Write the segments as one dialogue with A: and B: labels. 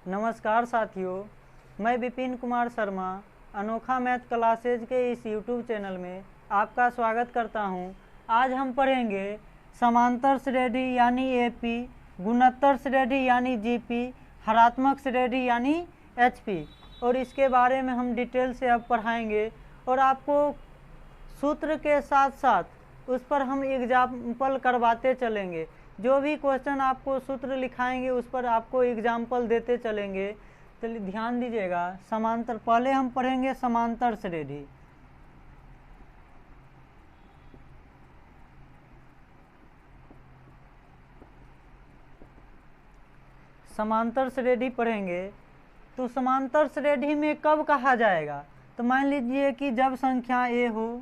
A: नमस्कार साथियों, मैं विपिन कुमार शर्मा अनोखा मैथ क्लासेज के इस यूट्यूब चैनल में आपका स्वागत करता हूं। आज हम पढ़ेंगे समांतर श्रेणी यानी एपी, गुणोत्तर श्रेणी यानी जीपी, हरात्मक श्रेणी यानी एचपी और इसके बारे में हम डिटेल से अब पढ़ाएंगे और आपको सूत्र के साथ साथ उस पर हम एग्जाम्पल करवाते चलेंगे। जो भी क्वेश्चन आपको सूत्र लिखाएंगे उस पर आपको एग्जाम्पल देते चलेंगे। चलिए ध्यान दीजिएगा। समांतर, पहले हम पढ़ेंगे समांतर श्रेणी। समांतर श्रेणी पढ़ेंगे तो समांतर श्रेणी में कब कहा जाएगा, तो मान लीजिए कि जब संख्या ए हो,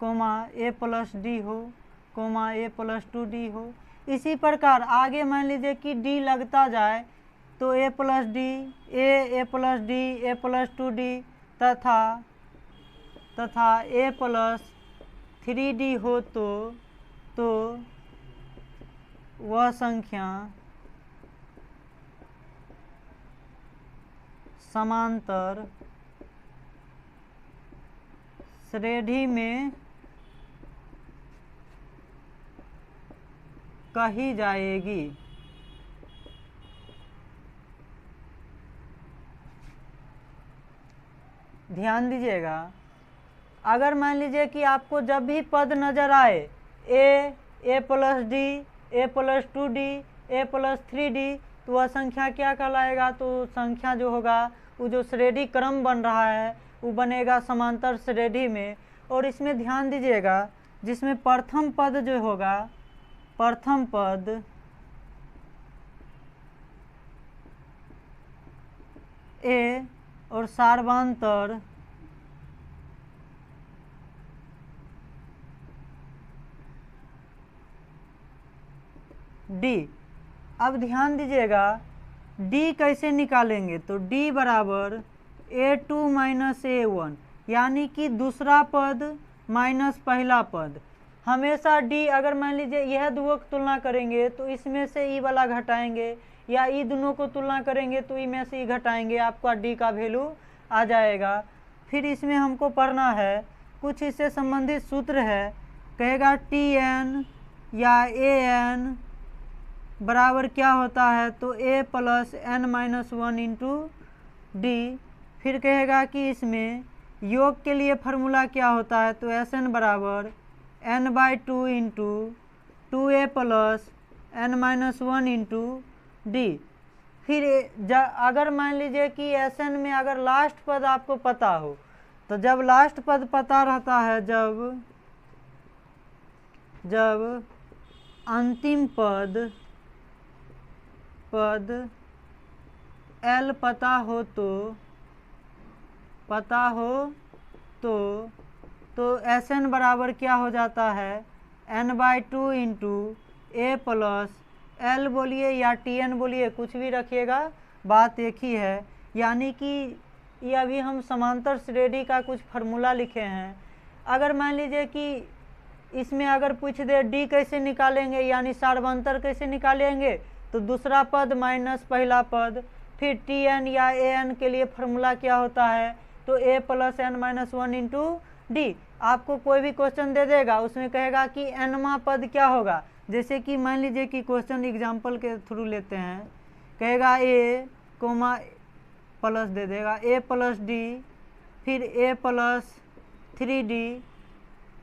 A: कोमा ए प्लस डी हो, कोमा ए प्लस 2d हो। इसी प्रकार आगे मान लीजिए कि डी लगता जाए तो A plus D, A plus D, A plus 2d तथा ए प्लस 3d हो तो वह संख्या समांतर श्रेणी में कही जाएगी। ध्यान दीजिएगा, अगर मान लीजिए कि आपको जब भी पद नजर आए ए प्लस डी, ए प्लस 2d, ए प्लस 3d, तो वह संख्या क्या कहलाएगा, तो संख्या जो होगा वो जो श्रेणी क्रम बन रहा है वो बनेगा समांतर श्रेणी में। और इसमें ध्यान दीजिएगा, जिसमें प्रथम पद जो होगा, प्रथम पद ए और सार्वंतर डी। अब ध्यान दीजिएगा डी कैसे निकालेंगे, तो डी बराबर a2 माइनस a1, यानी कि दूसरा पद माइनस पहला पद। हमेशा डी, अगर मान लीजिए यह दोनों की तुलना करेंगे तो इसमें से ई वाला घटाएंगे, या ई दोनों को तुलना करेंगे तो ई में से ई घटाएंगे, आपका डी का वैल्यू आ जाएगा। फिर इसमें हमको पढ़ना है, कुछ इससे संबंधित सूत्र है। कहेगा टी एन या ए एन बराबर क्या होता है, तो a plus n minus 1 into D. फिर कहेगा कि इसमें योग के लिए फार्मूला क्या होता है, तो एस एन बराबर n/2 into 2a plus n minus 1 into D. फिर अगर मान लीजिए कि एस एन में अगर लास्ट पद आपको पता हो, तो जब लास्ट पद पता रहता है, जब अंतिम पद L पता हो तो एस एन बराबर क्या हो जाता है, n/2 इंटू ए प्लस एल बोलिए या टी एन बोलिए, कुछ भी रखिएगा, बात एक ही है। यानी कि ये अभी हम समांतर श्रेणी का कुछ फार्मूला लिखे हैं। अगर मान लीजिए कि इसमें अगर पूछ दे डी कैसे निकालेंगे यानी सार्वंतर कैसे निकालेंगे, तो दूसरा पद माइनस पहला पद। फिर टी एन या ए एन के लिए फार्मूला क्या होता है, तो A plus n minus 1 into D. आपको कोई भी क्वेश्चन दे देगा, उसमें कहेगा कि एनवा पद क्या होगा। जैसे कि मान लीजिए कि क्वेश्चन एग्जाम्पल के थ्रू लेते हैं, कहेगा ए कोमा प्लस दे देगा ए प्लस डी, फिर ए प्लस 3d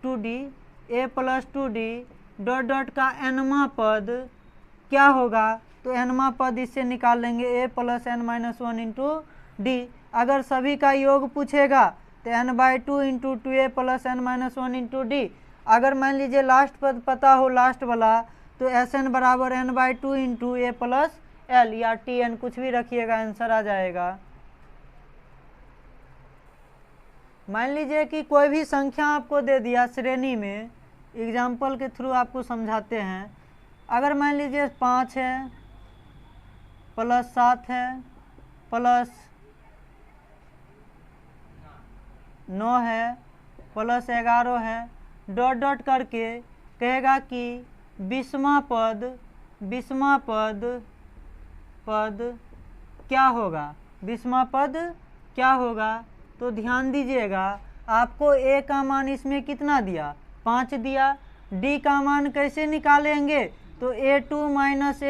A: 2d, ए प्लस 2d डॉट डॉट का एनवा पद क्या होगा, तो एनवा पद इससे निकाल लेंगे a plus n minus 1 into D. अगर सभी का योग पूछेगा तो n/2 into 2a plus n minus 1 into D. अगर मान लीजिए लास्ट पद पता हो, लास्ट वाला, तो एस एन बराबर n/2 इंटू ए प्लस एल या टी एन, कुछ भी रखिएगा, आंसर आ जाएगा। मान लीजिए कि कोई भी संख्या आपको दे दिया श्रेणी में, एग्जाम्पल के थ्रू आपको समझाते हैं। अगर मान लीजिए 5 है, प्लस 7 है, प्लस 9 है, प्लस 11 है, डॉट डॉट करके कहेगा कि 20वां पद क्या होगा, 20वां पद क्या होगा। तो ध्यान दीजिएगा, आपको ए का मान इसमें कितना दिया, 5 दिया। डी का मान कैसे निकालेंगे, तो A2 माइनस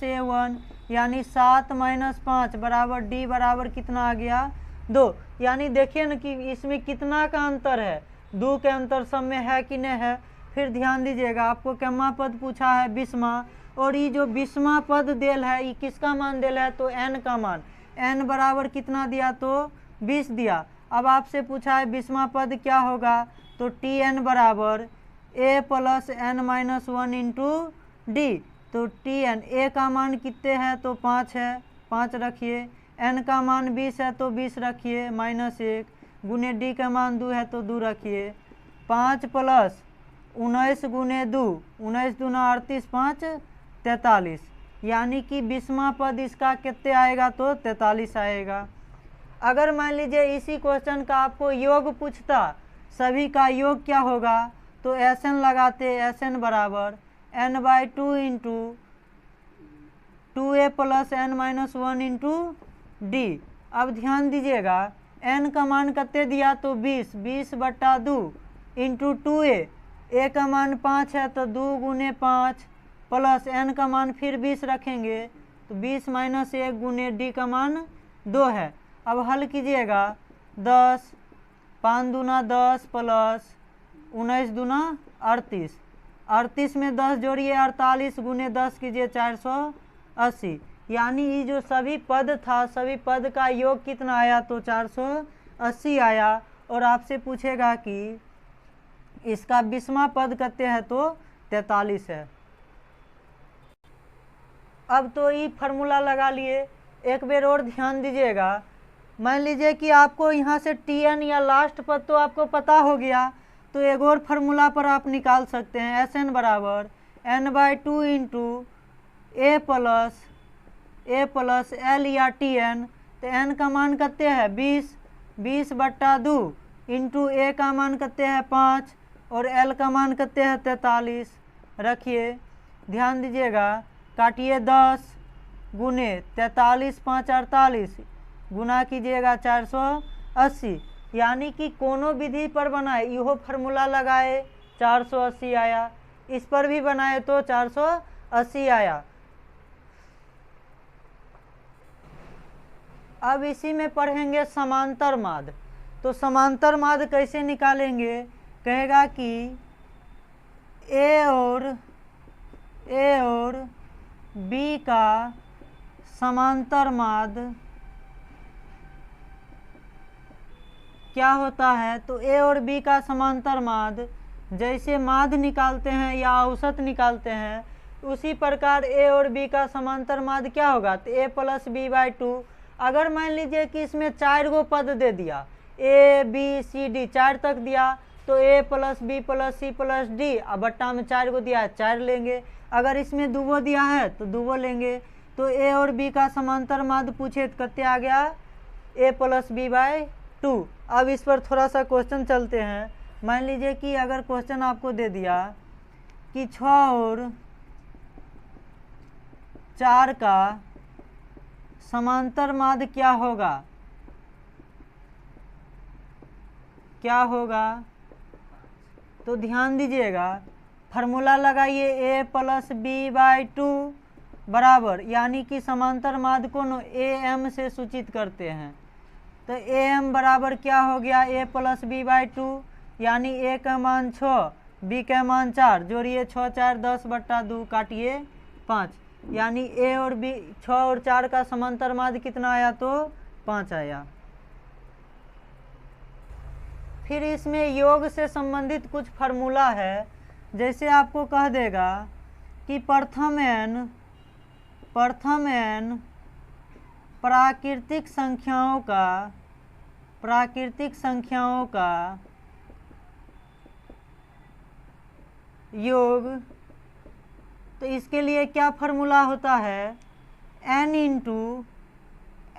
A: A1 यानी 7 माइनस 5 बराबर डी बराबर कितना आ गया, 2। यानी देखिए ना कि इसमें कितना का अंतर है, 2 के अंतर सब में है कि नहीं है। फिर ध्यान दीजिएगा, आपको कितना पद पूछा है, 20वां, और ये जो 20वां पद देल है ये किसका मान देल है, तो एन का मान। एन बराबर कितना दिया, तो 20 दिया। अब आपसे पूछा है 20वां पद क्या होगा, तो टी एन बराबर A plus N minus 1 into D. तो टी एन ए का मान कितने है, तो 5 है, 5 रखिए। एन का मान 20 है तो 20 रखिए, -1 गुने डी का मान 2 है तो 2 रखिए। 5 प्लस 19 गुने 2, 19 दूना 38, 5 43, यानी कि 20वां पद इसका कितने आएगा, तो 43 आएगा। अगर मान लीजिए इसी क्वेश्चन का आपको योग पूछता, सभी का योग क्या होगा, तो एस एन लगाते, एस एन बराबर n/2 into 2a plus n minus 1 into D. अब ध्यान दीजिएगा, n का मान कितने दिया, तो 20/2 इंटू 2a, a का मान 5 है तो 2 गुने 5 प्लस n का मान फिर 20 रखेंगे तो 20 माइनस 1 गुने डी का मान 2 है। अब हल कीजिएगा, 10 5 दूना 10 प्लस 19 दूना 38, 38 में 10 जोड़िए 48 गुने 10 कीजिए 480, यानी ये जो सभी पद था सभी पद का योग कितना आया, तो 480 आया। और आपसे पूछेगा कि इसका 20वां पद कितने है, तो 43 है। अब तो ये फार्मूला लगा लिए, एक बार और ध्यान दीजिएगा। मान लीजिए कि आपको यहाँ से टी एन या लास्ट पद तो आपको पता हो गया, तो एक और फार्मूला पर आप निकाल सकते हैं, एस एन बराबर n/2 इंटू ए प्लस एल या टी एन। तो एन का मान कितने है, 20/2 इंटू ए का मान कितने है, 5 और एल का मान कितने है, 43 रखिए। ध्यान दीजिएगा, काटिए 10 गुने 43 5 48 गुना कीजिएगा 480, यानी कि कोनो विधि पर बनाए इहो फार्मूला लगाए 480 आया, इस पर भी बनाए तो 480 आया। अब इसी में पढ़ेंगे समांतर माद। तो समांतर माद कैसे निकालेंगे, कहेगा कि ए और बी का समांतर माद क्या होता है, तो ए और बी का समांतर माद जैसे माद निकालते हैं या औसत निकालते हैं, उसी प्रकार ए और बी का समांतर माद क्या होगा, तो a प्लस b/2। अगर मान लीजिए कि इसमें 4 गो पद दे दिया, a b c d 4 तक दिया, तो a plus b plus c plus d, अब बट्टा में 4 गो दिया है 4 लेंगे। अगर इसमें 2 गो दिया है तो 2 गो लेंगे। तो a और b का समांतर माद पूछे तो कितने आ गया, a प्लस b/2। अब इस पर थोड़ा सा क्वेश्चन चलते हैं। मान लीजिए कि अगर क्वेश्चन आपको दे दिया कि 6 और 4 का समांतर माद क्या होगा, क्या होगा, तो ध्यान दीजिएगा, फार्मूला लगाइए a प्लस b/2 बराबर, यानी कि समांतर माद को am से सूचित करते हैं। तो am बराबर क्या हो गया, a प्लस b/2, यानी a का मान 6 b का मान 4, जोड़िए 6 4 10/2 काटिए 5, यानी a और b 6 और 4 का समांतर माद कितना आया, तो 5 आया। फिर इसमें योग से संबंधित कुछ फार्मूला है, जैसे आपको कह देगा कि प्रथम n प्राकृतिक संख्याओं का योग, तो इसके लिए क्या फार्मूला होता है, n इंटू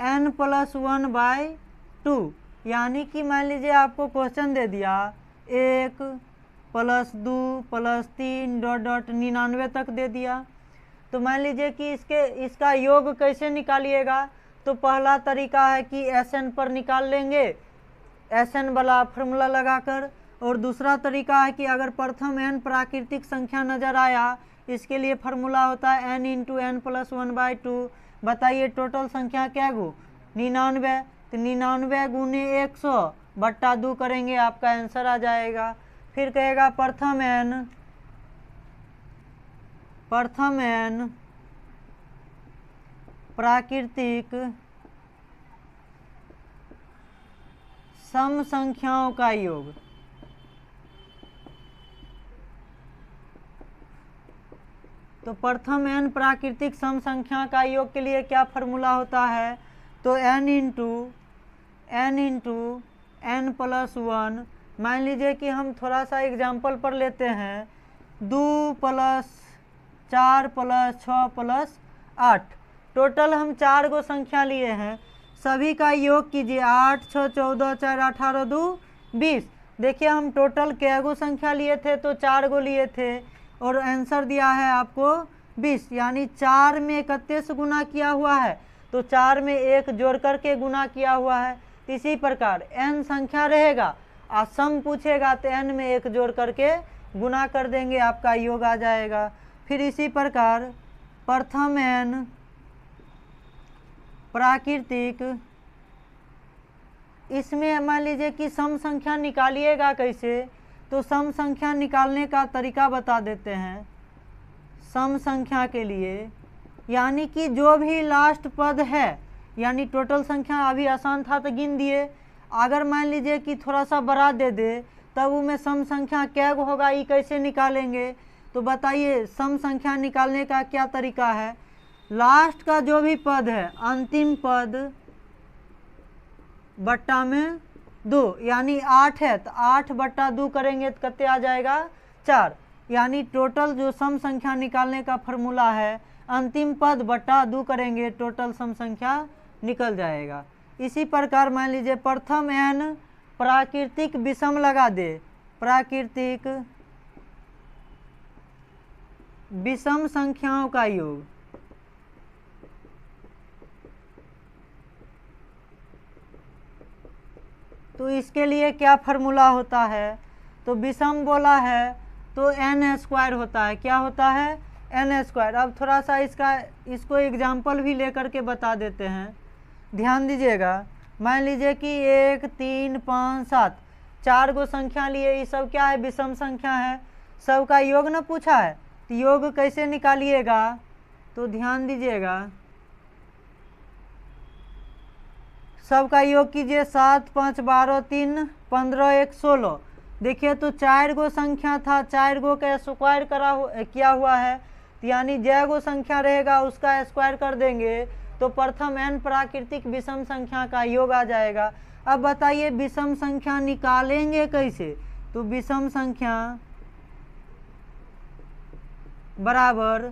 A: n प्लस 1/2। यानी कि मान लीजिए आपको क्वेश्चन दे दिया 1 + 2 + 3 ... 99 तक दे दिया, तो मान लीजिए कि इसका योग कैसे निकालिएगा, तो पहला तरीका है कि Sn पर निकाल लेंगे, Sn वाला फार्मूला लगाकर। और दूसरा तरीका है कि अगर प्रथम n प्राकृतिक संख्या नज़र आया, इसके लिए फार्मूला होता है n इंटू एन प्लस 1/2। बताइए टोटल संख्या क्या गो 99, तो 99 गुने 100 बट्टा 2 करेंगे, आपका आंसर आ जाएगा। फिर कहेगा प्रथम n प्राकृतिक सम संख्याओं का योग। तो प्रथम n प्राकृतिक सम संख्या का योग के लिए क्या फार्मूला होता है, तो n इंटू n प्लस 1। मान लीजिए कि हम थोड़ा सा एग्जाम्पल पर लेते हैं, 2 + 4 + 6 + 8, टोटल हम 4 गो संख्या लिए हैं, सभी का योग कीजिए। 8 6 14 4 18 2 20। देखिए हम टोटल कै गो संख्या लिए थे, तो 4 गो लिए थे और आंसर दिया है आपको 20, यानी 4 में कितने से गुना किया हुआ है, तो 4 में 1 जोड़ करके गुना किया हुआ है। इसी प्रकार n संख्या रहेगा और सम पूछेगा तो n में 1 जोड़ करके गुना कर देंगे, आपका योग आ जाएगा। फिर इसी प्रकार प्रथम n प्राकृतिक, इसमें मान लीजिए कि सम संख्या निकालिएगा कैसे, तो सम संख्या निकालने का तरीका बता देते हैं। सम संख्या के लिए यानी कि जो भी लास्ट पद है, यानी टोटल संख्या अभी आसान था तो गिन दिए, अगर मान लीजिए कि थोड़ा सा बढ़ा दे दे तब उसमें सम संख्या क्या होगा, ये कैसे निकालेंगे। तो बताइए सम संख्या निकालने का क्या तरीका है। लास्ट का जो भी पद है अंतिम पद बट्टा में 2, यानी 8 है तो 8 बट्टा 2 करेंगे तो कितने आ जाएगा 4, यानी टोटल जो सम संख्या निकालने का फॉर्मूला है अंतिम पद बट्टा 2 करेंगे, टोटल सम संख्या निकल जाएगा। इसी प्रकार मान लीजिए प्रथम n प्राकृतिक विषम लगा दे, प्राकृतिक विषम संख्याओं का योग। तो इसके लिए क्या फार्मूला होता है, तो विषम बोला है तो n² होता है। क्या होता है n²। अब थोड़ा सा इसको एग्जाम्पल भी लेकर के बता देते हैं, ध्यान दीजिएगा। मान लीजिए कि 1 3 5 7 4 गो संख्या लिए, ये सब क्या है विषम संख्या है, सबका योग न पूछा है, तो योग कैसे निकालिएगा, तो ध्यान दीजिएगा। सबका योग कीजिए, 7 5 12 3 15 1 16। देखिए तो 4 गो संख्या था, 4 गो का स्क्वायर किया हुआ है, यानी जय गो संख्या रहेगा उसका स्क्वायर कर देंगे तो प्रथम n प्राकृतिक विषम संख्या का योग आ जाएगा। अब बताइए विषम संख्या निकालेंगे कैसे, तो विषम संख्या बराबर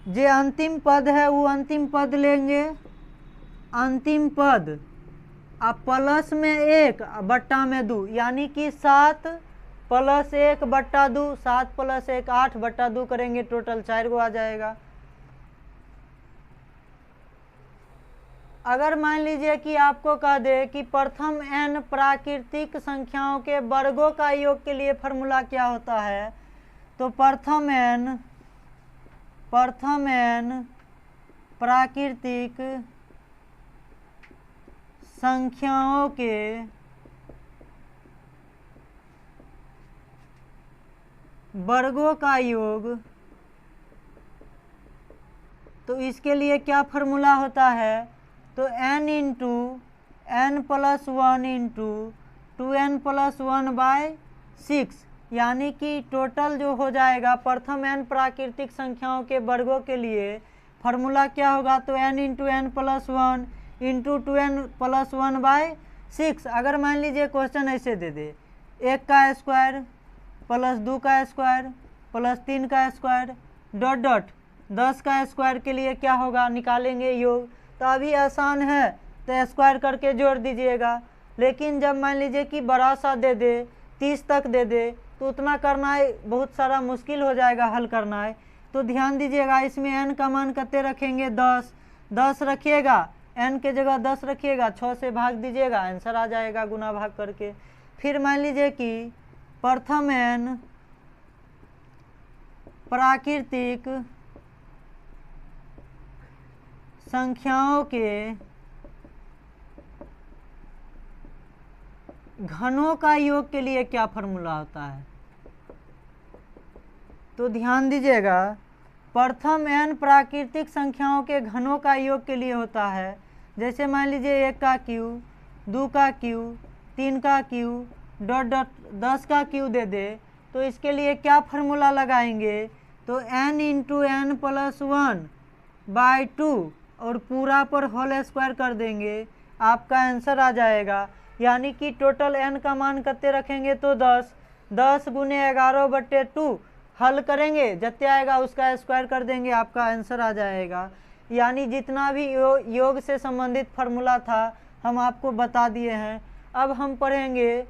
A: जे अंतिम पद है वो अंतिम पद लेंगे, अंतिम पद अब प्लस में 1 बट्टा में 2, यानी कि 7 + 1 बट्टा 2, 7 + 1 8 बट्टा 2 करेंगे, टोटल 4 गो आ जाएगा। अगर मान लीजिए कि आपको कह दे कि प्रथम n प्राकृतिक संख्याओं के वर्गों का योग के लिए फार्मूला क्या होता है, तो प्रथम n प्राकृतिक संख्याओं के वर्गों का योग। तो इसके लिए क्या फार्मूला होता है, तो n into n plus 1 into 2n plus 1/6, यानी कि टोटल जो हो जाएगा प्रथम n प्राकृतिक संख्याओं के वर्गों के लिए फार्मूला क्या होगा, तो n into n plus 1 into 2n plus 1/6। अगर मान लीजिए क्वेश्चन ऐसे दे दे 1 का स्क्वायर प्लस 2 का स्क्वायर प्लस 3 का स्क्वायर डॉट डॉट 10 का स्क्वायर के लिए क्या होगा, निकालेंगे योग। तो अभी आसान है तो स्क्वायर करके जोड़ दीजिएगा, लेकिन जब मान लीजिए कि बड़ा सा दे दे 30 तक दे दे तो उतना करना है बहुत सारा मुश्किल हो जाएगा हल करना है। तो ध्यान दीजिएगा इसमें n का मान कितने रखेंगे 10, 10 रखिएगा, n के जगह 10 रखिएगा, 6 से भाग दीजिएगा, आंसर आ जाएगा गुना भाग करके। फिर मान लीजिए कि प्रथम n प्राकृतिक संख्याओं के घनों का योग के लिए क्या फॉर्मूला होता है। तो ध्यान दीजिएगा प्रथम n प्राकृतिक संख्याओं के घनों का योग के लिए होता है, जैसे मान लीजिए 1 का क्यू, 2 का क्यू, 3 का क्यू, डॉट डॉट 10 का क्यू दे दे, तो इसके लिए क्या फार्मूला लगाएंगे, तो n इंटू एन प्लस 1/2 और पूरा पर होल स्क्वायर कर देंगे, आपका आंसर आ जाएगा। यानी कि टोटल n का मान कितने रखेंगे, तो 10, 10 गुने 11/2 हल करेंगे, जितने आएगा उसका स्क्वायर कर देंगे, आपका आंसर आ जाएगा। यानी जितना भी योग से संबंधित फार्मूला था हम आपको बता दिए हैं। अब हम पढ़ेंगे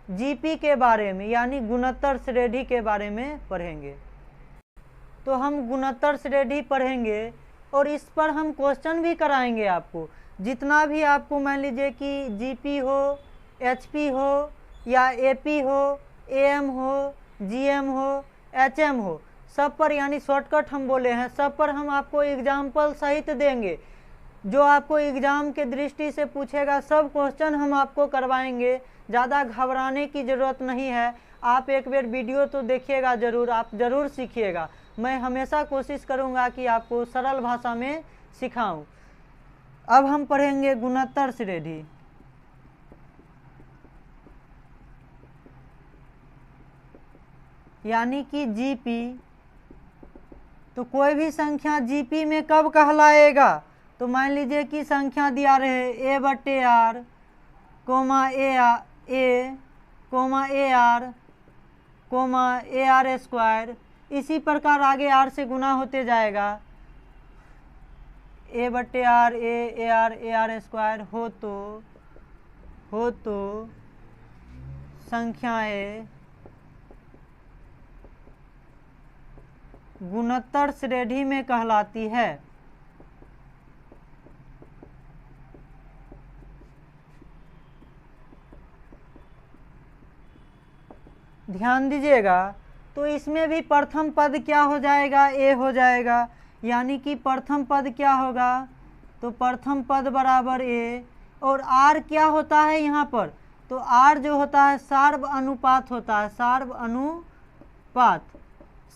A: जीपी के बारे में, यानी गुणोत्तर श्रेणी के बारे में पढ़ेंगे। तो हम गुणोत्तर श्रेणी पढ़ेंगे और इस पर हम क्वेश्चन भी कराएंगे आपको। जितना भी आपको मान लीजिए कि जीपी हो, एचपी हो या एपी हो, एएम हो, जीएम हो, एचएम हो, सब पर, यानी शॉर्टकट हम बोले हैं, सब पर हम आपको एग्जाम्पल सहित देंगे। जो आपको एग्ज़ाम के दृष्टि से पूछेगा सब क्वेश्चन हम आपको करवाएंगे, ज़्यादा घबराने की ज़रूरत नहीं है। आप एक बार वीडियो तो देखिएगा ज़रूर, आप ज़रूर सीखिएगा। मैं हमेशा कोशिश करूँगा कि आपको सरल भाषा में सिखाऊं। अब हम पढ़ेंगे गुणोत्तर श्रेणी। यानी कि जीपी, तो कोई भी संख्या जीपी में कब कहलाएगा, तो मान लीजिए कि संख्या दिया रहे a/r, AR स्क्वायर, इसी प्रकार आगे r से गुना होते जाएगा, a/r AR स्क्वायर हो तो संख्याएं गुणोत्तर श्रेणी में कहलाती है। ध्यान दीजिएगा, तो इसमें भी प्रथम पद क्या हो जाएगा, ए हो जाएगा। यानी कि प्रथम पद क्या होगा, तो प्रथम पद बराबर ए, और आर क्या होता है यहाँ पर, तो आर जो होता है सार्व अनुपात होता है, सार्व अनुपात।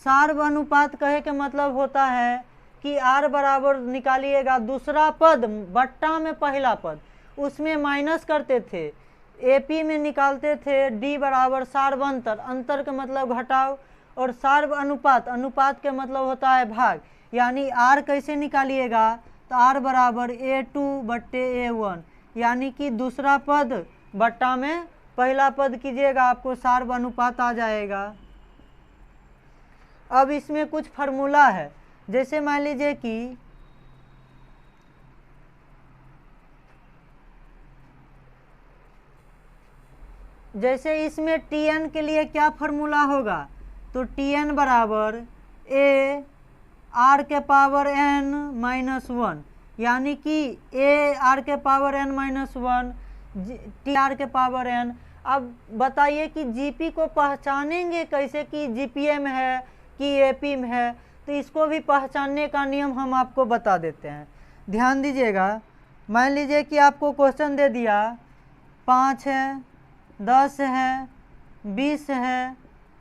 A: सार्व अनुपात कहे के मतलब होता है कि आर बराबर निकालिएगा दूसरा पद बट्टा में पहला पद, उसमें माइनस करते थे, एपी में निकालते थे डी बराबर सार्वंतर, अंतर का मतलब घटाव, और सार्व अनुपात, अनुपात के मतलब होता है भाग। यानी आर कैसे निकालिएगा, तो आर बराबर A2/A1, यानी कि दूसरा पद बट्टा में पहला पद कीजिएगा, आपको सार्व अनुपात आ जाएगा। अब इसमें कुछ फार्मूला है, जैसे मान लीजिए कि जैसे इसमें Tn के लिए क्या फार्मूला होगा, तो Tn बराबर AR⁻n-1, यानी कि AR⁻n-1 TR⁻n। अब बताइए कि जीपी को पहचानेंगे कैसे कि जीपीए में है कि एपी में है, तो इसको भी पहचानने का नियम हम आपको बता देते हैं। ध्यान दीजिएगा, मान लीजिए कि आपको क्वेश्चन दे दिया 5 है, 10 है, 20 है,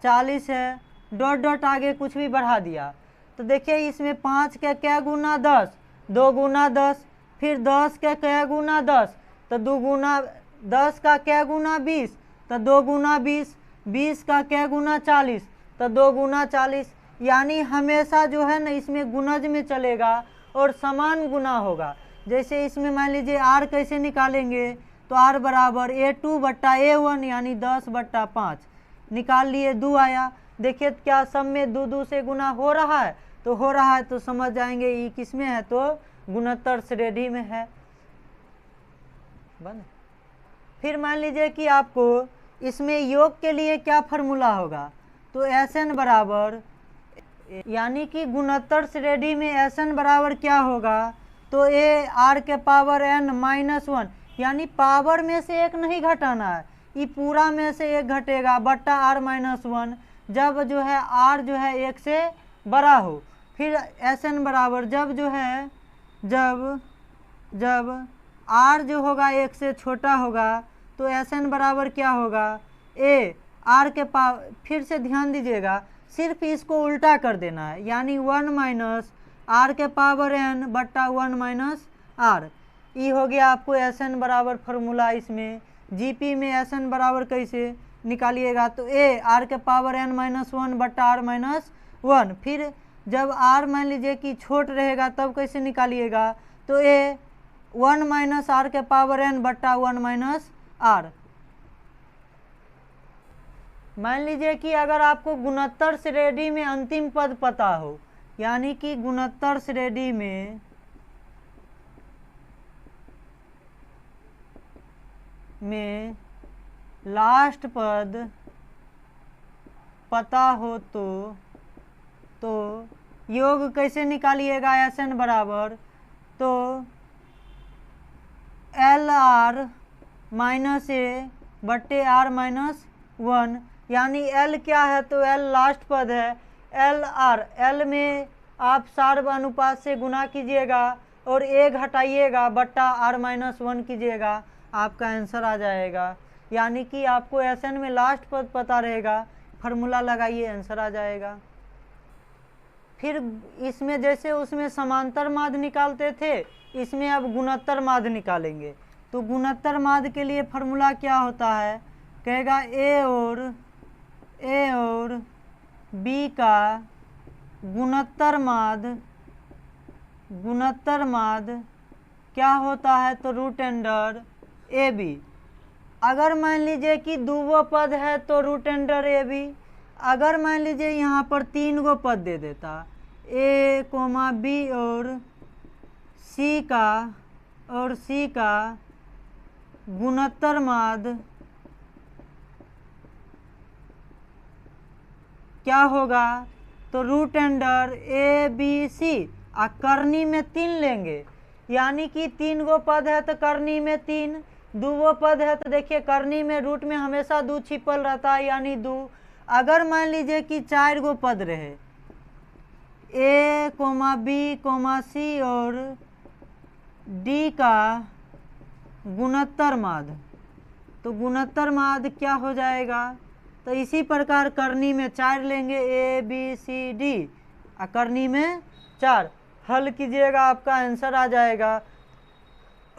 A: 40 है, डॉट डॉट आगे कुछ भी बढ़ा दिया, तो देखिए इसमें 5 के क्या गुना 10, 2 गुना 10, फिर 10 के क्या गुना 10, तो 2 गुना 10 का क्या गुना 20, तो 2 गुना 20, 20 का क्या गुना 40, तो 2 गुना 40। यानी हमेशा जो है ना इसमें गुणज में चलेगा और समान गुना होगा। जैसे इसमें मान लीजिए आर कैसे निकालेंगे, तो आर बराबर A2/A1, यानी 10/5 निकाल लिए, 2 आया। देखिए क्या सब में 2 से गुना हो रहा है, तो हो रहा है, तो समझ जाएंगे ये किस में है, तो गुणोत्तर श्रेणी में है। बंद। फिर मान लीजिए कि आपको इसमें योग के लिए क्या फार्मूला होगा, तो Sn बराबर यानी कि गुणोत्तर श्रेणी में Sn बराबर क्या होगा, तो a r के पावर n -1, यानी पावर में से एक नहीं घटाना है, ये पूरा में से एक घटेगा बट्टा r -1, जब जो है r जो है 1 से बड़ा हो। फिर Sn बराबर जब जो है जब r जो होगा 1 से छोटा होगा तो Sn बराबर क्या होगा, a r के पावर, फिर से ध्यान दीजिएगा सिर्फ इसको उल्टा कर देना है, यानी 1 माइनस r के पावर n बट्टा 1 माइनस r। ये हो गया आपको Sn बराबर फार्मूला। इसमें जीपी में Sn बराबर कैसे निकालिएगा, तो a r के पावर n -1 बट्टा r -1। फिर जब r मान लीजिए कि छोट रहेगा तब कैसे निकालिएगा, तो a 1 माइनस r के पावर n बट्टा 1 माइनस r। मान लीजिए कि अगर आपको गुणोत्तर श्रेणी में अंतिम पद पता हो, यानी कि गुणोत्तर श्रेणी में लास्ट पद पता हो तो योग कैसे निकालिएगा, Sn बराबर तो एल आर माइनस ए बट्टे r -1, यानी l क्या है, तो l लास्ट पद है, एल आर, l में आप सार्व अनुपात से गुना कीजिएगा और a घटाइएगा बट्टा r -1 कीजिएगा, आपका आंसर आ जाएगा। यानी कि आपको Sn में लास्ट पद पता रहेगा, फार्मूला लगाइए आंसर आ जाएगा। फिर इसमें जैसे उसमें समांतर माध्य निकालते थे, इसमें अब गुणोत्तर माध्य निकालेंगे। तो गुणोत्तर माध्य के लिए फार्मूला क्या होता है, कहेगा a और b का गुणोत्तर माध्य क्या होता है, तो रूट अंडर ab। अगर मान लीजिए कि दो पद है तो रूट अंडर ab। अगर मान लीजिए यहाँ पर 3 गो पद दे देता, a, b और c का गुणोत्तर माध्य क्या होगा, तो root under a b c। करनी में 3 लेंगे, यानी कि 3 गो पद है तो करनी में 3, 2 गो पद है तो देखिए करनी में रूट में हमेशा 2 छिपल रहता है, यानी 2। अगर मान लीजिए कि 4 गो पद रहे, a, b, c और d का गुणोत्तर माध्य, तो गुणोत्तर माध्य क्या हो जाएगा, तो इसी प्रकार करनी में 4 लेंगे, a b c d, करनी में 4 हल कीजिएगा, आपका आंसर आ जाएगा।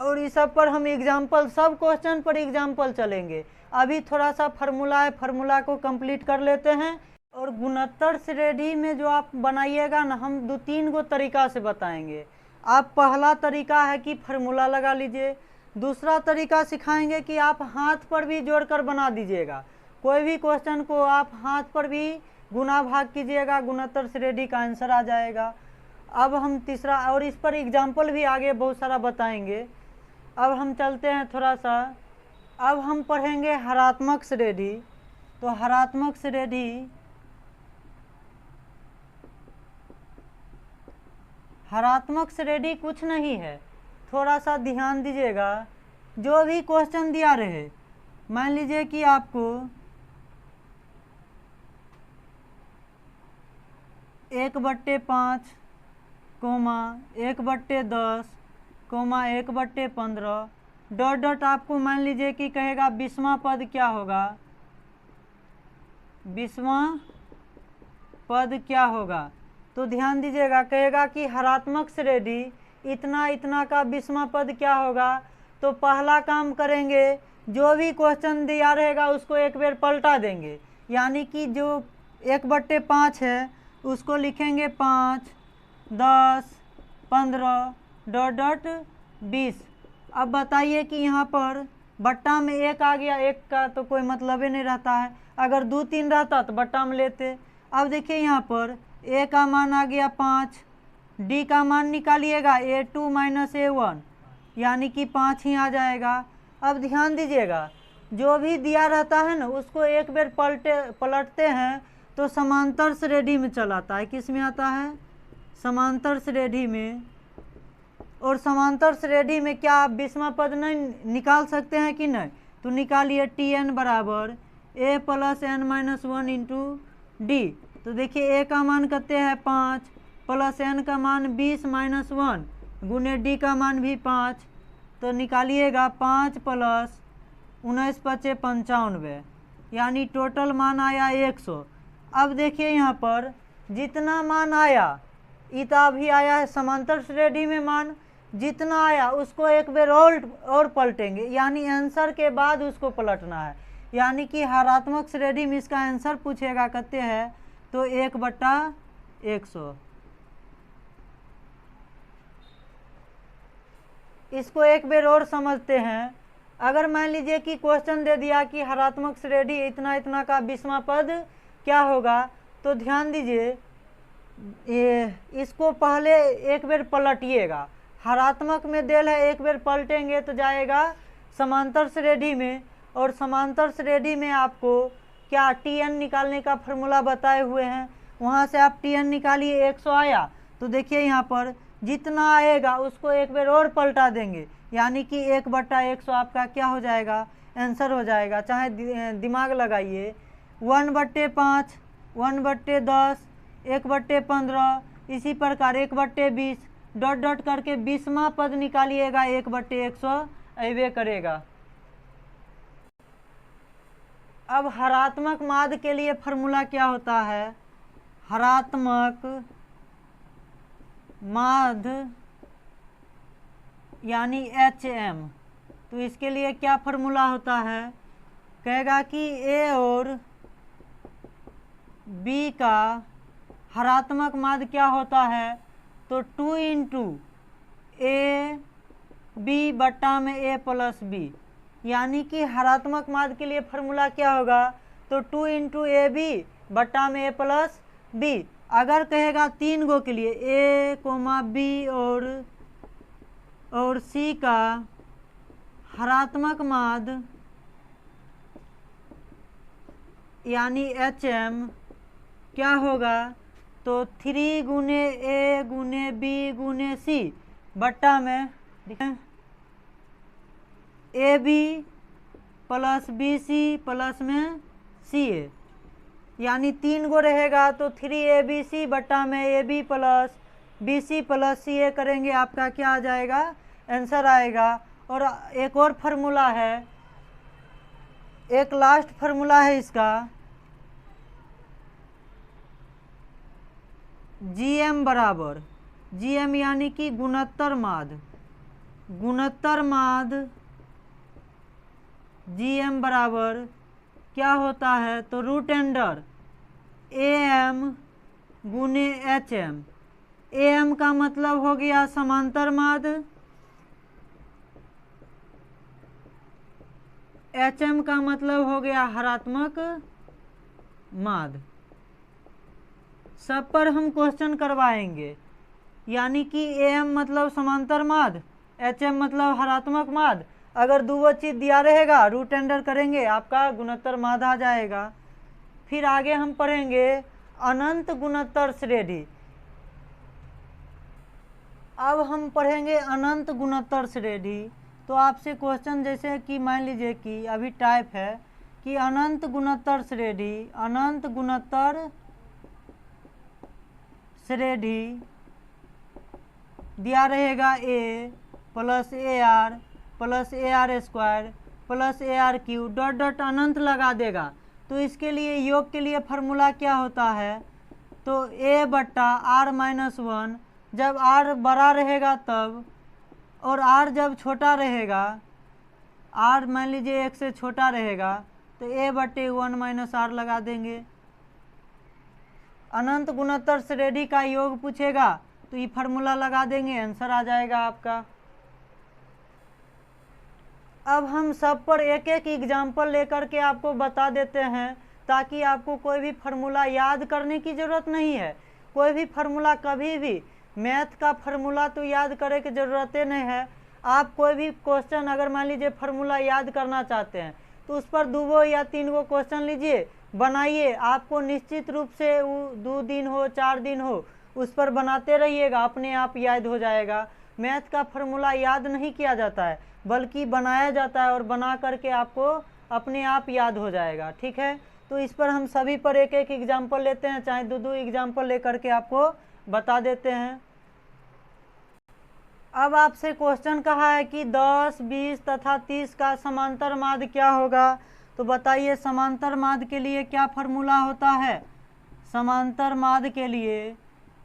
A: और इस सब पर हम एग्जाम्पल, सब क्वेश्चन पर एग्जाम्पल चलेंगे। अभी थोड़ा सा फार्मूला है, फार्मूला को कंप्लीट कर लेते हैं। और गुणोत्तर श्रेणी में जो आप बनाइएगा ना, हम 2-3 गो तरीका से बताएंगे। आप पहला तरीका है कि फार्मूला लगा लीजिए, दूसरा तरीका सिखाएंगे कि आप हाथ पर भी जोड़कर बना दीजिएगा। कोई भी क्वेश्चन को आप हाथ पर भी गुना भाग कीजिएगा, गुणोत्तर श्रेणी का आंसर आ जाएगा। अब हम तीसरा, और इस पर एग्जाम्पल भी आगे बहुत सारा बताएंगे। अब हम चलते हैं थोड़ा सा, अब हम पढ़ेंगे हरात्मक श्रेणी। तो हरात्मक श्रेणी कुछ नहीं है, थोड़ा सा ध्यान दीजिएगा। जो भी क्वेश्चन दिया रहे, मान लीजिए कि आपको 1/5, 1/10, 1/15 डॉट डॉट, आपको मान लीजिए कि कहेगा 20वां पद क्या होगा, 20वां पद क्या होगा। तो ध्यान दीजिएगा, कहेगा कि हरात्मक श्रेणी इतना इतना का 20वां पद क्या होगा। तो पहला काम करेंगे, जो भी क्वेश्चन दिया रहेगा उसको एक बार पलटा देंगे, यानी कि जो 1/5 है उसको लिखेंगे 5, 10, 15 डॉट डॉट 20। अब बताइए कि यहाँ पर बट्टा में 1 आ गया, 1 का तो कोई मतलब ही नहीं रहता है। अगर 2-3 रहता तो बट्टा में लेते। अब देखिए यहाँ पर a का मान आ गया 5, d का मान निकालिएगा a2 - a1, यानी कि 5 ही आ जाएगा। अब ध्यान दीजिएगा, जो भी दिया रहता है ना उसको एक बार पलटते हैं तो समांतर श्रेणी में चला आता है। किस में आता है? समांतर श्रेणी में। और समांतर श्रेणी में क्या आप विषम पद नहीं निकाल सकते हैं कि नहीं? तो निकालिए Tn बराबर a plus n minus 1 into D. तो देखिए a का मान कितने हैं 5 प्लस n का मान 20 माइनस 1 गुने डी का मान भी 5। तो निकालिएगा 5 प्लस 19 पचे 95, यानी टोटल मान आया 100। अब देखिए यहाँ पर जितना मान आया इतना भी आया है समांतर श्रेणी में मान, जितना आया उसको एक बार और पलटेंगे, यानी आंसर के बाद उसको पलटना है। यानी कि हरात्मक श्रेणी में इसका आंसर पूछेगा कितने है, तो 1/100। इसको एक बार और समझते हैं। अगर मान लीजिए कि क्वेश्चन दे दिया कि हरात्मक श्रेणी इतना इतना का विषम पद क्या होगा, तो ध्यान दीजिए इसको पहले एक बार पलटिएगा। हरात्मक में देल है, एक बार पलटेंगे तो जाएगा समांतर श्रेणी में, और समांतर श्रेणी में आपको क्या Tn निकालने का फॉर्मूला बताए हुए हैं, वहाँ से आप Tn निकालिए। 100 आया तो देखिए यहाँ पर जितना आएगा उसको एक बार और पलटा देंगे, यानी कि 1/100 आपका क्या हो जाएगा, आंसर हो जाएगा। चाहे दिमाग लगाइए 1/5, 1/10, 1/15, इसी प्रकार 1/20 डॉट डॉट करके 20वां पद निकालिएगा, 1/100 अबे करेगा। अब हरात्मक माध्य के लिए फॉर्मूला क्या होता है? हरात्मक माध्य यानी HM। तो इसके लिए क्या फॉर्मूला होता है? कहेगा कि A और B का हरात्मक माध्य क्या होता है, तो 2 इंटू ए बी बट्टा में A प्लस B, यानी कि हरात्मक माध्य के लिए फॉर्मूला क्या होगा, तो 2 इंटू AB बट्टा में A प्लस B। अगर कहेगा 3 गो के लिए A, B और C का हरात्मक माध्य यानी HM क्या होगा, तो 3 गुने A गुने B गुने C बट्टा में AB प्लस BC प्लस में CA, यानी 3 गो रहेगा तो 3ABC बट्टा में AB plus BC plus CA करेंगे, आपका क्या आ जाएगा, आंसर आएगा। और एक और फार्मूला है, एक लास्ट फार्मूला है इसका, GM बराबर GM यानी कि गुणोत्तर माध्य। गुणोत्तर माध्य GM बराबर क्या होता है, तो रूट अंडर AM गुने HM। AM का मतलब हो गया समांतर माध्य, HM का मतलब हो गया हरात्मक माध्य। सब पर हम क्वेश्चन करवाएंगे, यानी कि AM मतलब समांतर माध्य, HM मतलब हरात्मक माध्य। अगर दो चीज दिया रहेगा रूट अंडर करेंगे, आपका गुणोत्तर माध्य आ जाएगा। फिर आगे हम पढ़ेंगे अनंत गुणोत्तर श्रेणी। अब हम पढ़ेंगे अनंत गुणोत्तर श्रेणी। तो आपसे क्वेश्चन जैसे कि मान लीजिए कि अभी टाइप है कि अनंत गुणोत्तर श्रेणी, अनंत गुणोत्तर श्रेणी दिया रहेगा A plus AR plus AR square plus AR cube dot dot अनंत लगा देगा। तो इसके लिए योग के लिए फार्मूला क्या होता है, तो A बट्टा R माइनस 1, जब R बड़ा रहेगा तब, और R जब छोटा रहेगा, R मान लीजिए 1 से छोटा रहेगा, तो A बट्टे 1 माइनस R लगा देंगे। अनंत गुणोत्तर श्रेणी का योग पूछेगा तो ये फार्मूला लगा देंगे, आंसर आ जाएगा आपका। अब हम सब पर एक एक एग्जाम्पल लेकर के आपको बता देते हैं, ताकि आपको कोई भी फार्मूला याद करने की ज़रूरत नहीं है। कोई भी फार्मूला कभी भी, मैथ का फार्मूला तो याद करे की ज़रूरत नहीं है। आप कोई भी क्वेश्चन अगर मान लीजिए फार्मूला याद करना चाहते हैं तो उस पर 2 या 3 क्वेश्चन लीजिए, बनाइए, आपको निश्चित रूप से 2 दिन हो 4 दिन हो उस पर बनाते रहिएगा, अपने आप याद हो जाएगा। मैथ का फॉर्मूला याद नहीं किया जाता है बल्कि बनाया जाता है, और बना करके आपको अपने आप याद हो जाएगा। ठीक है, तो इस पर हम सभी पर एक एक एग्जाम्पल लेते हैं, चाहे 2 एग्जाम्पल लेकर के आपको बता देते हैं। अब आपसे क्वेश्चन कहा है कि 10, 20 तथा 30 का समांतर माध्य क्या होगा। तो बताइए समांतर माध्य के लिए क्या फॉर्मूला होता है। समांतर माध्य के लिए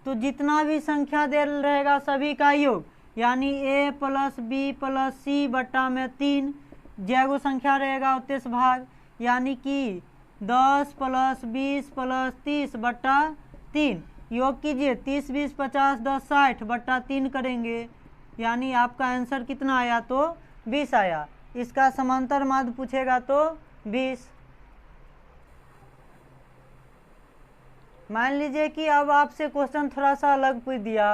A: तो जितना भी संख्या दे रहेगा सभी का योग, यानी a + b + c बट्टा में 3, जैगो संख्या रहेगा उतने से भाग, यानी कि 10 + 20 + 30 बट्टा 3। योग कीजिए, 30 20 50 10 60 बट्टा 3 करेंगे, यानी आपका आंसर कितना आया, तो 20 आया। इसका समांतर माध्य पूछेगा तो 20। मान लीजिए कि अब आपसे क्वेश्चन थोड़ा सा अलग पूछ दिया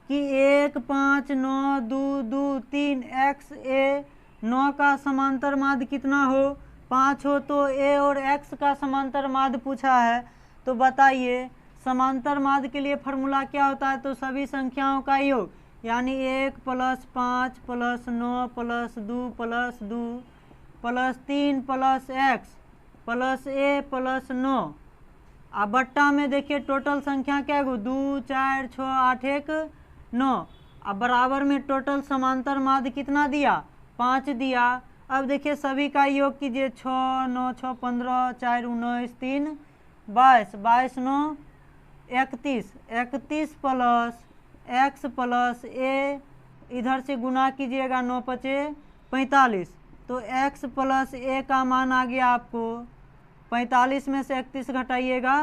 A: कि 1 5 9 2 2 3 x a 9 का समांतर माध्य कितना हो, 5 हो तो a और x का समांतर माध्य पूछा है। तो बताइए समांतर माध्य के लिए फॉर्मूला क्या होता है। तो सभी संख्याओं का योग, यानी 1 + 5 + 9 + 2 + 2 + 3 + x + a + 9। अब बट्टा में देखिए टोटल संख्या क्या है, 2 4 6 8 1 9। अब बराबर में टोटल समांतर माध्य कितना दिया, 5 दिया। अब देखिए सभी का योग कीजिए, 6 9 6 15 4 19 3 22 22 9 31 31 + x + a, इधर से गुना कीजिएगा, 9 5 45। तो x + a का मान आ गया आपको 45 में से 31 घटाइएगा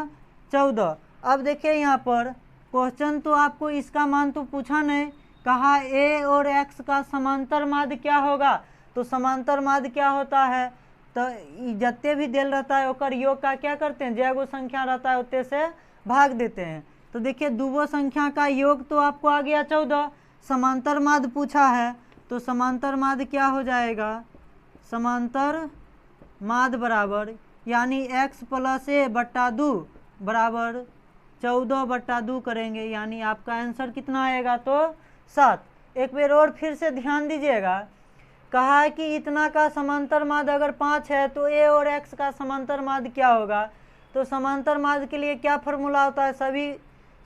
A: 14। अब देखिए यहाँ पर क्वेश्चन तो आपको इसका मान तो पूछा नहीं, कहा a और x का समांतर माध्य क्या होगा। तो समांतर माध्य क्या होता है, तो जितने भी दिल रहता है ओकर योग का क्या करते हैं, जैगो संख्या रहता है उतने से भाग देते हैं। तो देखिए दूगो संख्या का योग तो आपको आ गया 14, समांतर माध्य पूछा है तो समांतर माध्य क्या हो जाएगा, समांतर माध्य बराबर, यानी x + a बट्टा 2 बराबर 14 बट्टा 2 करेंगे, यानी आपका आंसर कितना आएगा, तो 7। एक बार और फिर से ध्यान दीजिएगा, कहा है कि इतना का समांतर माध्य अगर 5 है तो a और x का समांतर माध्य क्या होगा। तो समांतर माध्य के लिए क्या फॉर्मूला होता है, सभी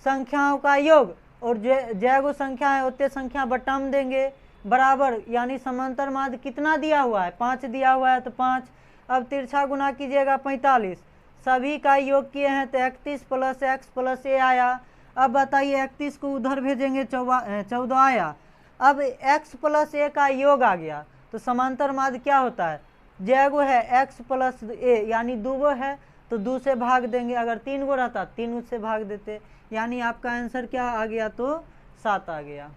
A: संख्याओं का योग और जैगो संख्या है उतने संख्या बट्टा में देंगे बराबर, यानी समांतर माध्य कितना दिया हुआ है, 5 दिया हुआ है तो 5। अब तिरछा गुना कीजिएगा 45, सभी का योग किए हैं तो 31 + x + a आया। अब बताइए 31 को उधर भेजेंगे 14 आया। अब x + a का योग आ गया तो समांतर माध्य क्या होता है, जैगो है x + a, यानी 2 गो है तो 2 से भाग देंगे, अगर 3 गो रहता 3 से भाग देते, यानी आपका आंसर क्या आ गया, तो 7 आ गया।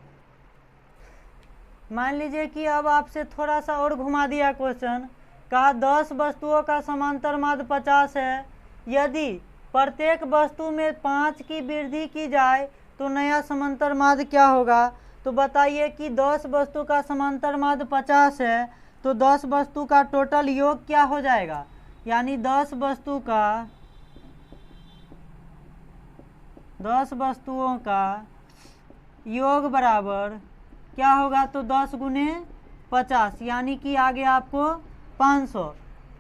A: मान लीजिए कि अब आपसे थोड़ा सा और घुमा दिया क्वेश्चन, कहा 10 वस्तुओं का समांतर माध्य 50 है, यदि प्रत्येक वस्तु में 5 की वृद्धि की जाए तो नया समांतर माध्य क्या होगा। तो बताइए कि 10 वस्तु का समांतर माध्य 50 है तो 10 वस्तु का टोटल योग क्या हो जाएगा, यानी 10 वस्तुओं का योग बराबर क्या होगा, तो 10 × 50, यानी कि आ गया आपको 500।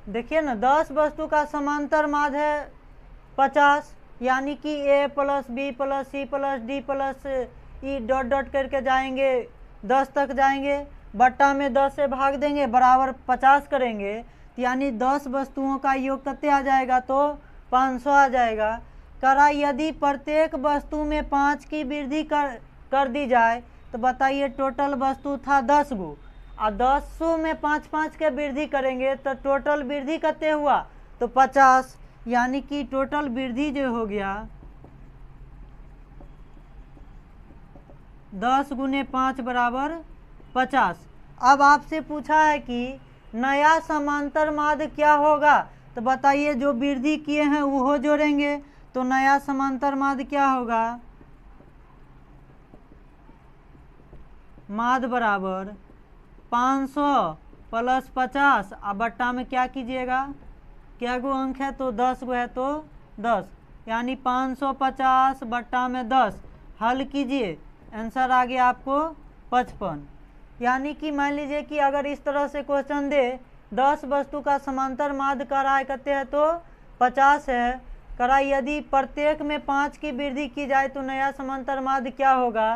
A: देखिए ना 10 वस्तु का समांतर माध्य है 50, यानी कि a + b + c + d + e dot dot करके जाएंगे 10 तक जाएंगे, बट्टा में 10 से भाग देंगे बराबर 50 करेंगे, यानी 10 वस्तुओं का योग कितने आ जाएगा, तो 500 आ जाएगा। करा यदि प्रत्येक वस्तु में 5 की वृद्धि कर दी जाए तो बताइए टोटल वस्तु था 10 गो, और 10 में 5 5 के वृद्धि करेंगे तो टोटल वृद्धि कितने हुआ, तो 50, यानी कि टोटल वृद्धि जो हो गया 10 × 5 बराबर 50। अब आपसे पूछा है कि नया समांतर माध्य क्या होगा, तो बताइए जो वृद्धि किए हैं वो जोड़ेंगे, तो नया समांतर माध्य क्या होगा, माध्य बराबर 500 + 50, अब बट्टा में क्या कीजिएगा, क्या गो अंक है तो 10 गो है तो 10, यानी 550 बट्टा में 10। हल कीजिए, आंसर आ गया आपको 55। यानी कि मान लीजिए कि अगर इस तरह से क्वेश्चन दे 10 वस्तु का समांतर माध्य कराय कहते हैं तो 50 है कराई, यदि प्रत्येक में 5 की वृद्धि की जाए तो नया समांतर माध्य क्या होगा।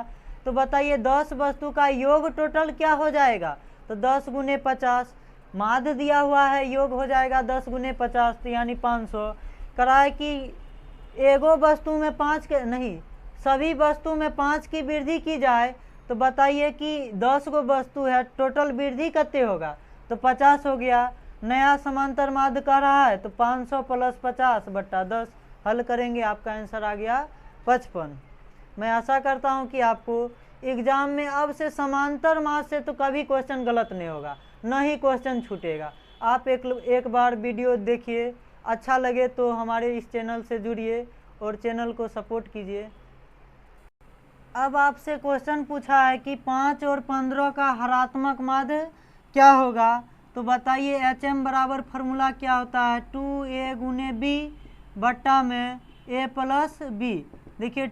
A: तो बताइए 10 वस्तु का योग टोटल क्या हो जाएगा, तो 10 गुने 50, माध्य दिया हुआ है, योग हो जाएगा 10 गुने 50 तो यानी 500। कराए कि एगो वस्तु में 5 के नहीं, सभी वस्तु में 5 की वृद्धि की जाए तो बताइए कि 10 गो वस्तु है, टोटल वृद्धि कितने होगा, तो 50 हो गया। नया समांतर माध्य कह रहा है तो 500 प्लस 50 बट्टा 10। हल करेंगे, आपका आंसर आ गया 55। मैं आशा करता हूं कि आपको एग्जाम में अब से समांतर माध्य से तो कभी क्वेश्चन गलत नहीं होगा, न ही क्वेश्चन छूटेगा। आप एक बार वीडियो देखिए, अच्छा लगे तो हमारे इस चैनल से जुड़िए और चैनल को सपोर्ट कीजिए। अब आपसे क्वेश्चन पूछा है कि 5 और 15 का हरात्मक माध्य क्या होगा। तो बताइए HM बराबर फार्मूला क्या होता है, 2A गुने बी बट्टा में A प्लस बी। देखिए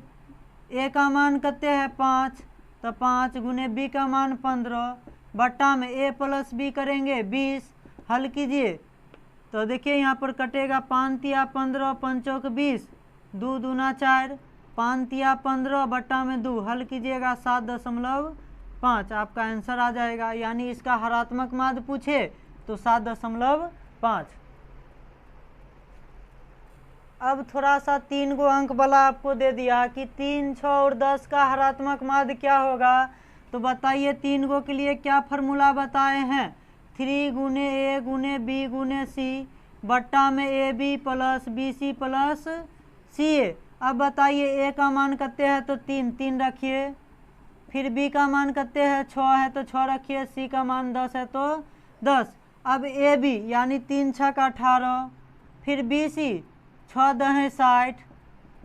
A: A का मान कितने है 5, तो 5 गुने B का मान 15 बट्टा में A प्लस बी करेंगे 20। हल कीजिए तो देखिए यहाँ पर कटेगा 5 तिया 15 पंचोक 20, 2 दूना 4, 5 तिया 15 बट्टा में 2। हल कीजिएगा 7.5, आपका आंसर आ जाएगा। यानी इसका हरात्मक माध्य पूछे तो 7.5। अब थोड़ा सा 3 गो अंक वाला आपको दे दिया कि 3, 6 और 10 का हरात्मक माध्य क्या होगा। तो बताइए 3 गो के लिए क्या फार्मूला बताए हैं, 3 गुने A गुने B गुने C बट्टा में AB plus BC plus CA। अब बताइए A का मान कितने है तो 3 रखिए, फिर B का मान कितने है 6 है तो 6 रखिए, C का मान 10 है तो 10। अब AB यानी 3 6 का 18, फिर BC 6 10 60,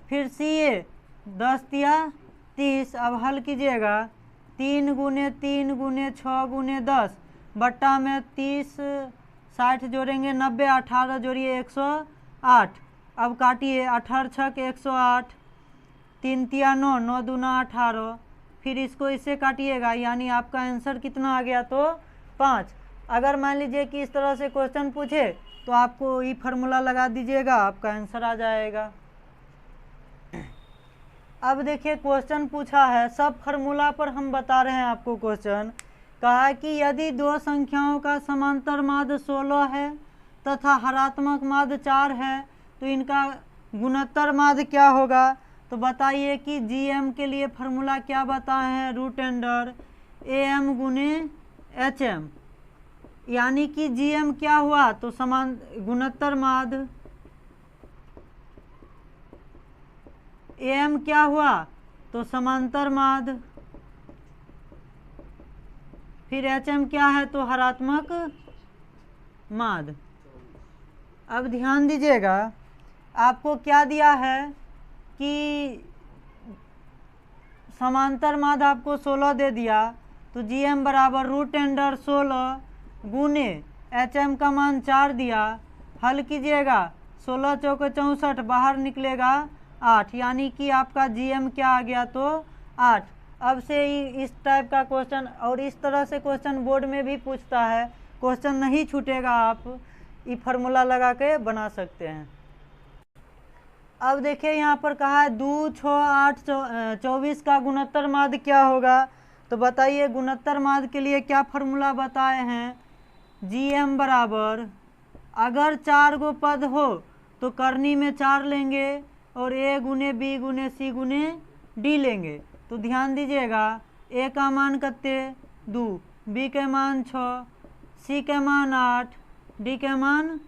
A: फिर CA 10 तिया 30। अब हल कीजिएगा 3 गुने 3 गुने 6 गुने 10 बट्टा में 30 60 जोड़ेंगे 90, 18 जोड़िए 108। अब काटिए 18 6 108, 3 तिया 9, 9 दूना 18, फिर इसको इससे काटिएगा, यानी आपका आंसर कितना आ गया तो 5। अगर मान लीजिए कि इस तरह से क्वेश्चन पूछे तो आपको ये फार्मूला लगा दीजिएगा, आपका आंसर आ जाएगा। अब देखिए क्वेश्चन पूछा है, सब फार्मूला पर हम बता रहे हैं आपको। क्वेश्चन कहा है कि यदि दो संख्याओं का समांतर माध्य 16 है तथा हरात्मक माध्य 4 है तो इनका गुणोत्तर माध्य क्या होगा। तो बताइए कि GM के लिए फार्मूला क्या बताए हैं, √अंडर AM गुने HM। यानी कि GM क्या हुआ तो समान गुणोत्तर माध्य, AM क्या हुआ तो समांतर माध्य, फिर HM क्या है तो हरात्मक माध्य। अब ध्यान दीजिएगा, आपको क्या दिया है कि समांतर माध्य आपको 16 दे दिया, तो GM बराबर √अंडर 16 गुने HM का मान 4 दिया। हल कीजिएगा 16 चौक 64, बाहर निकलेगा 8, यानी कि आपका GM क्या आ गया तो 8। अब से इस टाइप का क्वेश्चन और इस तरह से क्वेश्चन बोर्ड में भी पूछता है, क्वेश्चन नहीं छूटेगा, आप ये फार्मूला लगा के बना सकते हैं। अब देखिए यहाँ पर कहा है 2 6 8 24 का गुणोत्तर माध्य क्या होगा। तो बताइए गुणोत्तर माध्य के लिए क्या फार्मूला बताए हैं, GM बराबर अगर 4 गो पद हो तो करनी में 4 लेंगे और A गुने B गुने C गुने D लेंगे। तो ध्यान दीजिएगा A का मान कितने 2, B के मान 6, C के मान 8, D के मान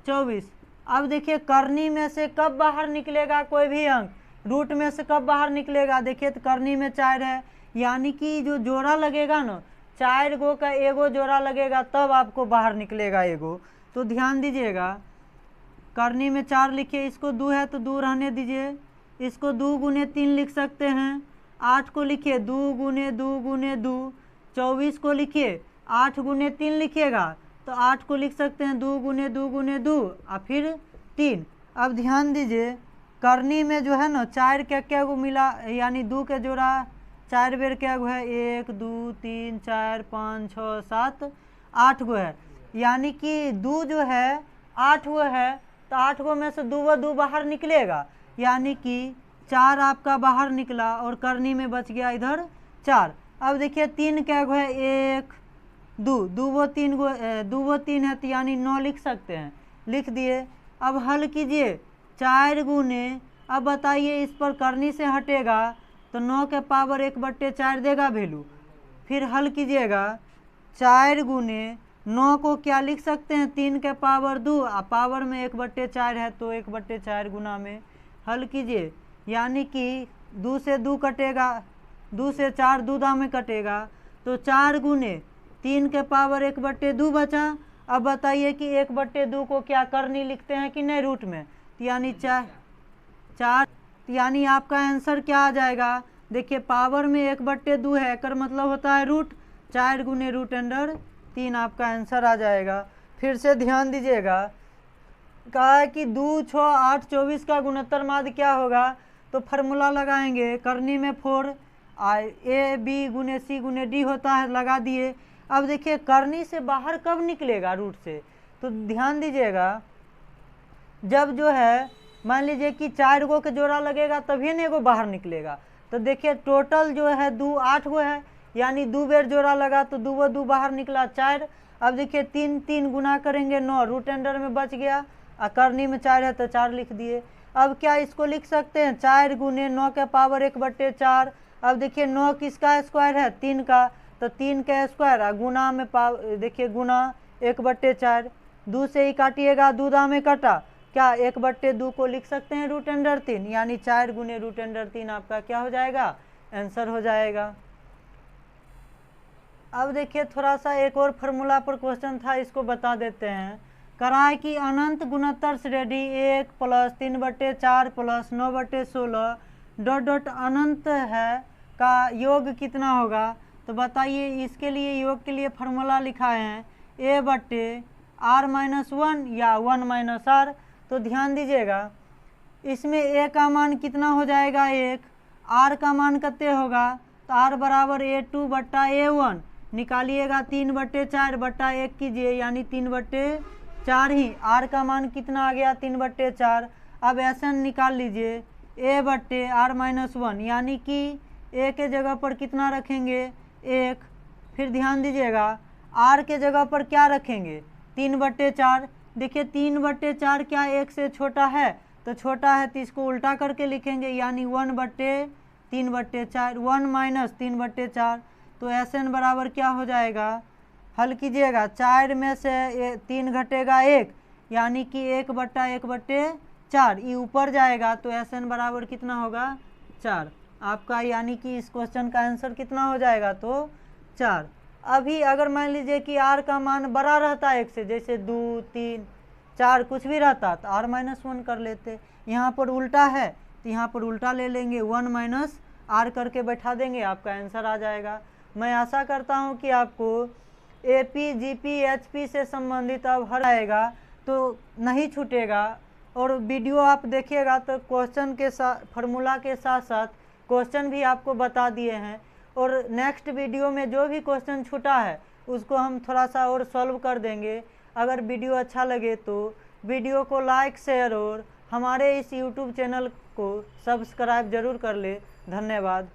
A: 24। अब देखिए करनी में से कब बाहर निकलेगा कोई भी अंक, रूट में से कब बाहर निकलेगा। देखिए तो करनी में 4 है, यानी कि जो जोड़ा लगेगा ना 4 गो का एगो जोड़ा लगेगा तब आपको बाहर निकलेगा एगो। तो ध्यान दीजिएगा करनी में 4 लिखिए, इसको 2 है तो 2 रहने दीजिए, इसको 2 गुने 3 लिख सकते हैं, 8 को लिखिए 2 गुने 2 गुने 2, 24 को लिखिए 8 गुने 3 लिखिएगा तो 8 को लिख सकते हैं 2 गुने 2 गुने 2 और फिर 3। अब ध्यान दीजिए करनी में जो है ना 4 क्या गो मिला, यानी 2 के जोड़ा 4 बेर क्या गो है, 1 2 3 4 5 6 7 8 गो है, यानी कि 2 जो है 8 गो है, तो 8 गो में से 2 बाहर निकलेगा, यानी कि 4 आपका बाहर निकला और करनी में बच गया इधर 4। अब देखिए 3 क्या गो है, 1 2 2 3 गो 2 3 है, तो यानी 9 लिख सकते हैं, लिख दिए। अब हल कीजिए 4 गुने, अब बताइए इस पर करनी से हटेगा तो 9 के पावर 1/4 देगा वैल्यू। फिर हल कीजिएगा 4 गुने 9 को क्या लिख सकते हैं, 3 के पावर 2 और पावर में 1/4 है, तो 1/4 गुना में हल कीजिए, यानी कि 2 से 2 कटेगा, 2 से 4 दूधा में कटेगा, तो 4 गुने 3 के पावर 1/2 बचा। अब बताइए कि 1/2 को क्या करनी लिखते हैं कि नहीं रूट में, तो यानी 4, यानी आपका आंसर क्या आ जाएगा, देखिए पावर में 1/2 है, कर मतलब होता है रूट, 4 गुने √3 आपका आंसर आ जाएगा। फिर से ध्यान दीजिएगा, कहा है कि 2 6 8 24 का गुणोत्तर माध्य क्या होगा, तो फार्मूला लगाएंगे, करनी में 4 ए बी गुने सी गुने डी होता है, लगा दिए। अब देखिए करनी से बाहर कब निकलेगा रूट से, तो ध्यान दीजिएगा जब जो है मान लीजिए कि 4 गो के जोड़ा लगेगा तभी न एगो बाहर निकलेगा, तो देखिए टोटल जो है 8 गो है, यानी 2 बेर जोड़ा लगा तो 2 बाहर निकला 4। अब देखिए 3 3 गुना करेंगे 9, रूट अंडर में बच गया और करनी में 4 है तो 4 लिख दिए। अब क्या इसको लिख सकते हैं 4 गुने 9 के पावर 1/4। अब देखिए 9 किसका स्क्वायर है, 3 का, तो 3 का स्क्वायर और गुना में देखिए गुना 1/4, 2 से ही काटिएगा, दूधा में कटा, क्या 1/2 को लिख सकते हैं √3, यानी 4 गुने √3 आपका क्या हो जाएगा, आंसर हो जाएगा। अब देखिए थोड़ा सा एक और फार्मूला पर क्वेश्चन था, इसको बता देते हैं। कराए कि अनंत गुणोत्तर श्रेणी 1 + 3/4 + 9/16 डॉट डॉट अनंत है का योग कितना होगा, तो बताइए इसके लिए योग के लिए फार्मूला लिखा है a/r-1 या 1 - r। तो ध्यान दीजिएगा इसमें a का मान कितना हो जाएगा 1, r का मान कितने होगा, तो r बराबर a2/a1 निकालिएगा, 3/4 बटा 1 कीजिए, यानी 3/4 ही, r का मान कितना आ गया 3/4। अब SN निकाल लीजिए a/r-1, यानी कि a के जगह पर कितना रखेंगे 1, फिर ध्यान दीजिएगा r के जगह पर क्या रखेंगे 3/4। देखिए 3/4 क्या 1 से छोटा है, तो छोटा है तो इसको उल्टा करके लिखेंगे, यानी 1/3/4 1 - 3/4। तो SN बराबर क्या हो जाएगा, हल कीजिएगा 4 में से 3 घटेगा 1, यानी कि 1/1/4 ये ऊपर जाएगा, तो SN बराबर कितना होगा 4 आपका, यानी कि इस क्वेश्चन का आंसर कितना हो जाएगा, तो 4। अभी अगर मान लीजिए कि r का मान बड़ा रहता है 1 से, जैसे 2 3 4 कुछ भी रहता तो r-1 कर लेते, यहाँ पर उल्टा है तो यहाँ पर उल्टा ले लेंगे, 1 - r करके बैठा देंगे, आपका आंसर आ जाएगा। मैं आशा करता हूँ कि आपको AP GP HP से संबंधित अब हर आएगा तो नहीं छूटेगा, और वीडियो आप देखिएगा तो क्वेश्चन के साथ फार्मूला के साथ साथ क्वेश्चन भी आपको बता दिए हैं, और नेक्स्ट वीडियो में जो भी क्वेश्चन छूटा है उसको हम थोड़ा सा और सॉल्व कर देंगे। अगर वीडियो अच्छा लगे तो वीडियो को लाइक शेयर और हमारे इस YouTube चैनल को सब्सक्राइब जरूर कर ले। धन्यवाद।